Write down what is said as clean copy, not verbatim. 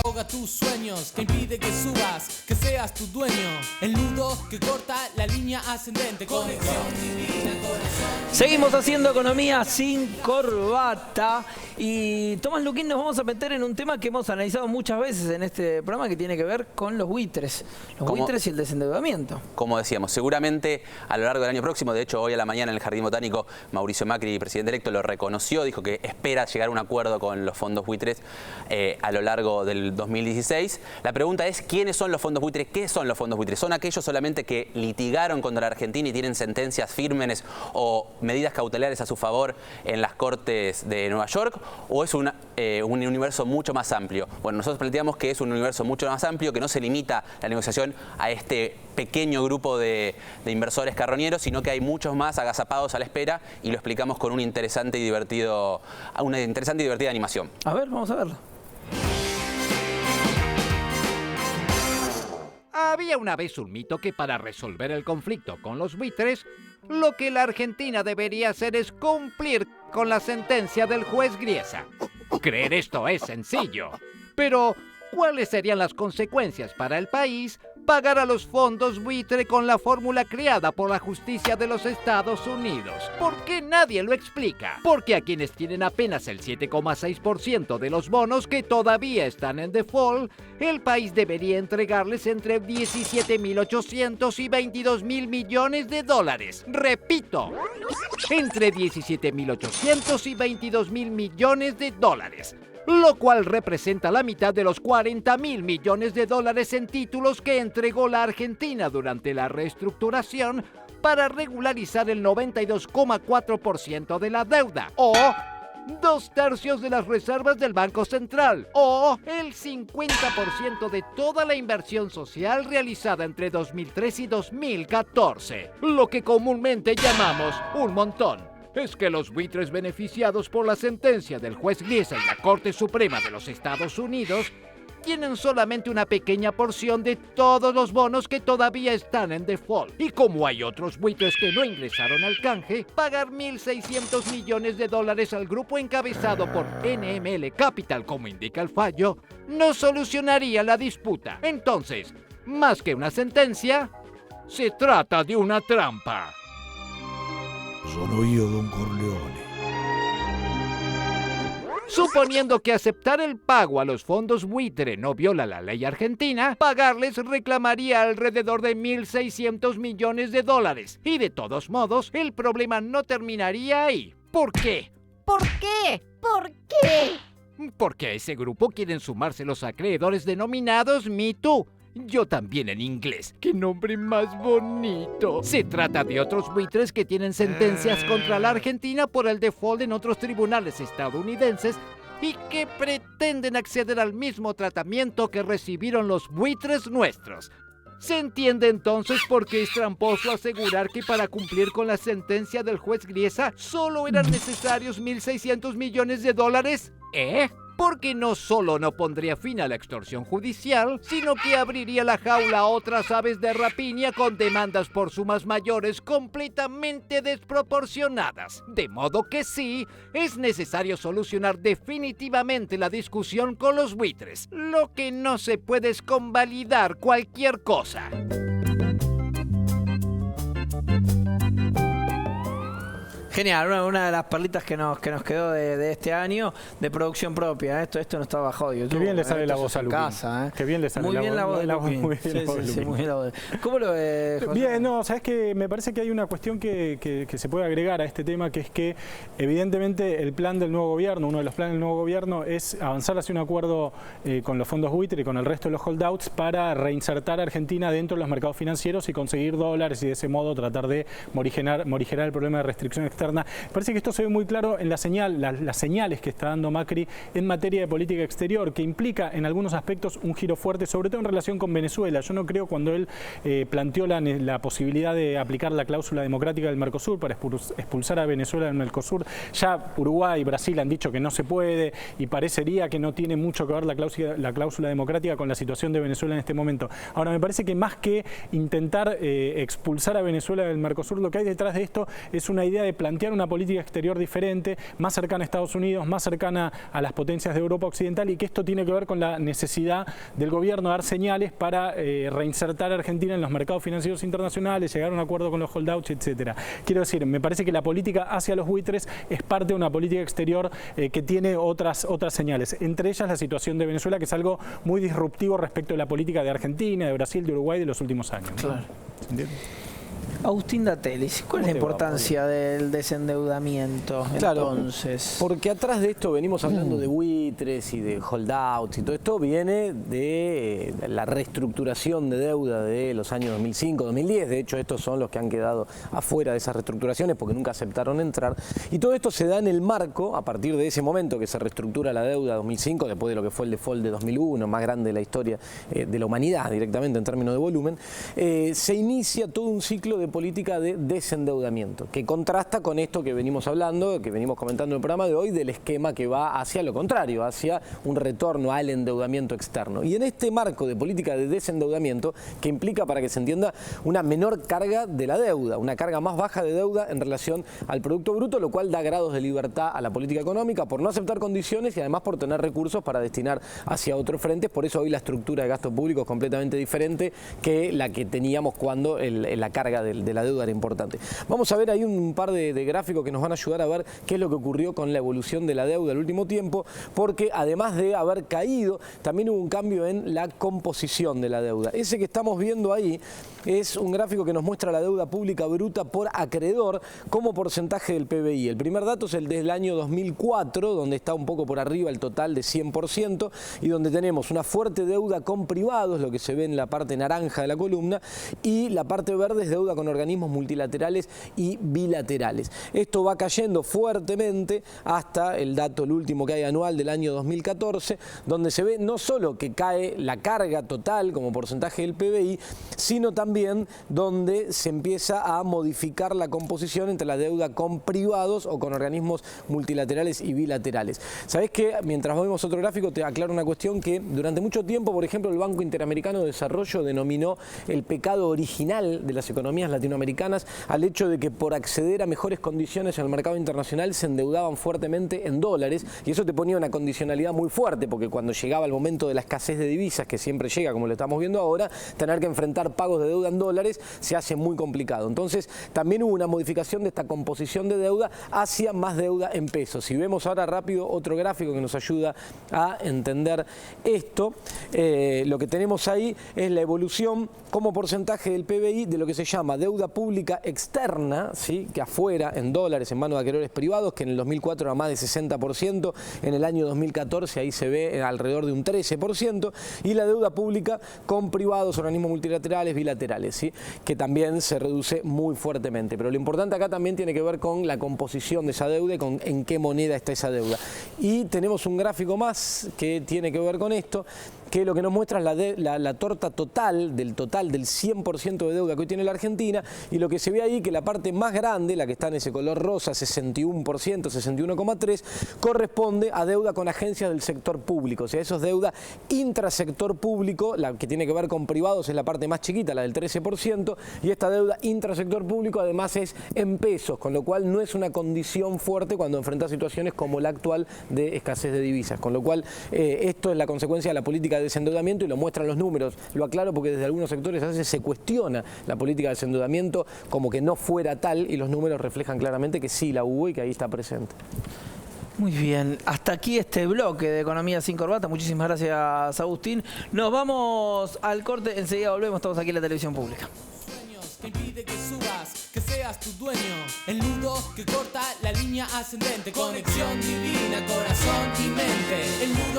ahoga tus sueños, que impide que subas, que seas tu dueño. El nudo que corta la línea ascendente. Conexión divina, corazón. Seguimos haciendo economía sin corbata. Y Tomás Luquín, nos vamos a meter en un tema que hemos analizado muchas veces en este programa, que tiene que ver con los buitres. Los buitres y el desendeudamiento. Como decíamos, seguramente a lo largo del año próximo, de hecho hoy a la mañana en el Jardín Botánico, Mauricio Macri, presidente electo, lo reconoció, dijo que espera llegar a un acuerdo con los fondos buitres a lo largo del 2016. La pregunta es, ¿quiénes son los fondos buitres? ¿Qué son los fondos buitres? ¿Son aquellos solamente que litigaron contra la Argentina y tienen sentencias firmes o medidas cautelares a su favor en las cortes de Nueva York? ¿O es un universo mucho más amplio? Bueno, nosotros planteamos que es un universo mucho más amplio, que no se limita la negociación a este pequeño grupo de inversores carroñeros, sino que hay muchos más agazapados a la espera, y lo explicamos con una interesante y divertida animación. A ver, vamos a verlo. Había una vez un mito que para resolver el conflicto con los buitres, lo que la Argentina debería hacer es cumplir con la sentencia del juez Griesa. Creer esto es sencillo, pero ¿cuáles serían las consecuencias para el país pagar a los fondos buitre con la fórmula creada por la justicia de los Estados Unidos? ¿Por qué nadie lo explica? Porque a quienes tienen apenas el 7,6% de los bonos que todavía están en default, el país debería entregarles entre 17.800 y 22.000 millones de dólares. Repito, entre 17.800 y 22.000 millones de dólares. Lo cual representa la mitad de los 40.000 millones de dólares en títulos que entregó la Argentina durante la reestructuración para regularizar el 92,4% de la deuda, o 2/3 de las reservas del Banco Central, o el 50% de toda la inversión social realizada entre 2003 y 2014, lo que comúnmente llamamos un montón. Es que los buitres beneficiados por la sentencia del juez Griesa y la Corte Suprema de los Estados Unidos tienen solamente una pequeña porción de todos los bonos que todavía están en default. Y como hay otros buitres que no ingresaron al canje, pagar 1.600 millones de dólares al grupo encabezado por NML Capital, como indica el fallo, no solucionaría la disputa. Entonces, más que una sentencia, se trata de una trampa. Sono io, Don Corleone. Suponiendo que aceptar el pago a los fondos buitre no viola la ley argentina, pagarles reclamaría alrededor de 1.600 millones de dólares. Y de todos modos, el problema no terminaría ahí. ¿Por qué? ¿Por qué? ¿Por qué? Porque a ese grupo quieren sumarse los acreedores denominados Me Too. Yo también en inglés. ¡Qué nombre más bonito! Se trata de otros buitres que tienen sentencias contra la Argentina por el default en otros tribunales estadounidenses y que pretenden acceder al mismo tratamiento que recibieron los buitres nuestros. ¿Se entiende entonces por qué es tramposo asegurar que para cumplir con la sentencia del juez Griesa solo eran necesarios 1.600 millones de dólares? Porque no solo no pondría fin a la extorsión judicial, sino que abriría la jaula a otras aves de rapiña con demandas por sumas mayores completamente desproporcionadas. De modo que sí, es necesario solucionar definitivamente la discusión con los buitres. Lo que no se puede es convalidar cualquier cosa. Genial, una de las perlitas que nos quedó de este año de producción propia. Esto no estaba bajo YouTube. Qué bien le sale la voz a Luquín. Qué bien le sale muy bien la voz de Luquín. Muy bien la voz. ¿Cómo lo ves, José? Bien, no, sabes que me parece que hay una cuestión que se puede agregar a este tema, que es que evidentemente el plan del nuevo gobierno, uno de los planes del nuevo gobierno es avanzar hacia un acuerdo con los fondos buitre y con el resto de los holdouts para reinsertar a Argentina dentro de los mercados financieros y conseguir dólares y de ese modo tratar de morigerar el problema de restricción externa. Parece que esto se ve muy claro en las señales que está dando Macri en materia de política exterior, que implica en algunos aspectos un giro fuerte, sobre todo en relación con Venezuela. Yo no creo cuando él planteó la posibilidad de aplicar la cláusula democrática del Mercosur para expulsar a Venezuela del Mercosur. Ya Uruguay y Brasil han dicho que no se puede y parecería que no tiene mucho que ver la cláusula democrática con la situación de Venezuela en este momento. Ahora, me parece que más que intentar expulsar a Venezuela del Mercosur, lo que hay detrás de esto es una idea de plantear plantear una política exterior diferente, más cercana a Estados Unidos, más cercana a las potencias de Europa Occidental, y que esto tiene que ver con la necesidad del gobierno de dar señales para reinsertar a Argentina en los mercados financieros internacionales, llegar a un acuerdo con los holdouts, etcétera. Quiero decir, me parece que la política hacia los buitres es parte de una política exterior que tiene otras señales, entre ellas la situación de Venezuela, que es algo muy disruptivo respecto de la política de Argentina, de Brasil, de Uruguay de los últimos años, ¿no? Claro. ¿Se entiende? Agustín Datelis, ¿cuál es la importancia del desendeudamiento? Claro, entonces? Porque atrás de esto venimos hablando de buitres y de holdouts y todo esto viene de la reestructuración de deuda de los años 2005, 2010. De hecho, estos son los que han quedado afuera de esas reestructuraciones porque nunca aceptaron entrar. Y todo esto se da en el marco, a partir de ese momento que se reestructura la deuda 2005, después de lo que fue el default de 2001, más grande de la historia de la humanidad directamente en términos de volumen, se inicia todo un ciclo de política de desendeudamiento, que contrasta con esto que venimos hablando, que venimos comentando en el programa de hoy, del esquema que va hacia lo contrario, hacia un retorno al endeudamiento externo. Y en este marco de política de desendeudamiento, que implica, para que se entienda, una menor carga de la deuda, una carga más baja de deuda en relación al Producto Bruto, lo cual da grados de libertad a la política económica por no aceptar condiciones y además por tener recursos para destinar hacia otros frentes. Por eso hoy la estructura de gasto público es completamente diferente que la que teníamos cuando la carga de la deuda era importante. Vamos a ver ahí un par de gráficos que nos van a ayudar a ver qué es lo que ocurrió con la evolución de la deuda el último tiempo, porque además de haber caído, también hubo un cambio en la composición de la deuda. Ese que estamos viendo ahí es un gráfico que nos muestra la deuda pública bruta por acreedor como porcentaje del PBI. El primer dato es el del año 2004, donde está un poco por arriba el total de 100%, y donde tenemos una fuerte deuda con privados, lo que se ve en la parte naranja de la columna, y la parte verde es deuda con organismos multilaterales y bilaterales. Esto va cayendo fuertemente hasta el dato, el último que hay anual del año 2014, donde se ve no solo que cae la carga total como porcentaje del PBI, sino también donde se empieza a modificar la composición entre la deuda con privados o con organismos multilaterales y bilaterales. ¿Sabés qué? Mientras vemos otro gráfico te aclaro una cuestión que durante mucho tiempo, por ejemplo, el Banco Interamericano de Desarrollo denominó el pecado original de las economías latinoamericanas al hecho de que por acceder a mejores condiciones en el mercado internacional se endeudaban fuertemente en dólares, y eso te ponía una condicionalidad muy fuerte, porque cuando llegaba el momento de la escasez de divisas, que siempre llega como lo estamos viendo ahora, tener que enfrentar pagos de deuda en dólares se hace muy complicado. Entonces también hubo una modificación de esta composición de deuda hacia más deuda en pesos. Si vemos ahora rápido otro gráfico que nos ayuda a entender esto, lo que tenemos ahí es la evolución como porcentaje del PBI de lo que se llama deuda pública externa, ¿sí? Que afuera, en dólares, en manos de acreedores privados, que en el 2004 era más de 60%, en el año 2014 ahí se ve alrededor de un 13%, y la deuda pública con privados, organismos multilaterales, bilaterales, ¿sí? Que también se reduce muy fuertemente. Pero lo importante acá también tiene que ver con la composición de esa deuda y con en qué moneda está esa deuda. Y tenemos un gráfico más que tiene que ver con esto, que lo que nos muestra es la torta total del 100% de deuda que hoy tiene la Argentina, y lo que se ve ahí que la parte más grande, la que está en ese color rosa, 61%, 61,3%, corresponde a deuda con agencias del sector público. O sea, eso es deuda intrasector público, la que tiene que ver con privados es la parte más chiquita, la del 13%, y esta deuda intrasector público además es en pesos, con lo cual no es una condición fuerte cuando enfrentas situaciones como la actual de escasez de divisas. Con lo cual esto es la consecuencia de la política de desendeudamiento, y lo muestran los números. Lo aclaro porque desde algunos sectores a veces se cuestiona la política de desendeudamiento como que no fuera tal, y los números reflejan claramente que sí la hubo y que ahí está presente. Muy bien, hasta aquí este bloque de Economía sin Corbata. Muchísimas gracias, Agustín. Nos vamos al corte, enseguida volvemos, estamos aquí en la televisión pública. Que impide que subas, que seas tu dueño. El nudo que corta la línea ascendente. Conexión divina, corazón y mente. El nudo